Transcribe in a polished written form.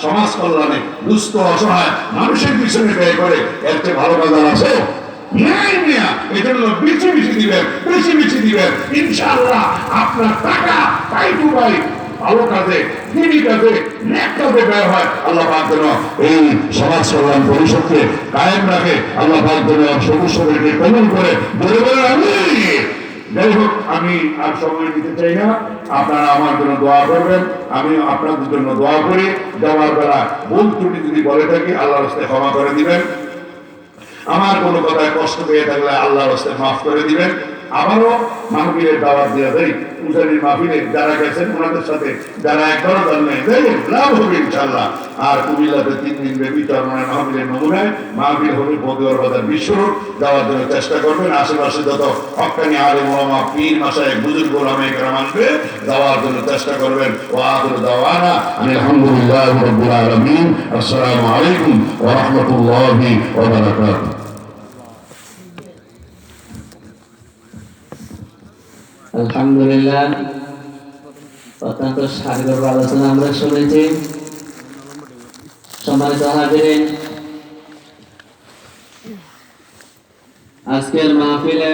সমাজ কল্যাণে দুস্থ অসহায় মানুষের পিছনে ব্যয় করে এর চেয়ে ভালো কাজ আর আছে? এজন্য বেশি বেশি দিবেন, বেশি বেশি দিবেন। ইনশাআল্লাহ আপনার টাকা পাই টু পাই ভালো কাজে, দিনী কাজে, নেক কাজে ব্যয় হয়। আল্লাহ পাক যেন এই সমাজ কল্যাণ পরিষদকে কায়েম রাখে। আল্লাহ পাক যেন সদস্যদেরকে কবুল করে বলে বলে আমিন। যাই হোক, আমি আর সময় দিতে চাই না, আপনারা আমার জন্য দোয়া করবেন, আমি আপনাদের জন্য দোয়া করি। যাওয়ার বেলা ভুল ত্রুটি যদি বলে থাকি আল্লাহর রাস্তায় ক্ষমা করে দিবেন, আমার কোনো কথায় কষ্ট পেয়ে থাকলে আল্লাহর রাস্তায় মাফ করে দিবেন। আবারও মাহফিলের দাওয়াত দিয়ে দেই, উজানির মাহফিলে যারা গেছেন ওনাদের সাথে যারা একবারও জান নাই লাভ হবে ইনশাআল্লাহ। আর কুমিল্লাতে 3 দিন ব্যাপী চরমানের মাহফিলের নমুনায় মাহফিল হবে বদুয়ার বাজার বিশ্বরোড, যাওয়ার জন্য চেষ্টা করবেন। আশেপাশে যত হক্কানি আলেম ওলামা পীর মাশায়েখ বুজুর্গ ওলামায়ে কেরাম আসবে, যাওয়ার জন্য চেষ্টা করবেন। ওয়া আখিরু দাওয়ানা আলহামদুলিল্লাহি রাব্বিল আলামিন। আসসালামু আলাইকুম ওয়া রাহমাতুল্লাহি ওয়া বারাকাতুহু। আলহামদুলিল্লাহ, অত্যন্ত সার্বিক আলোচনা আমরা শুনেছি। সম্মানিত হাজিরিন, আজকের মাহফিলে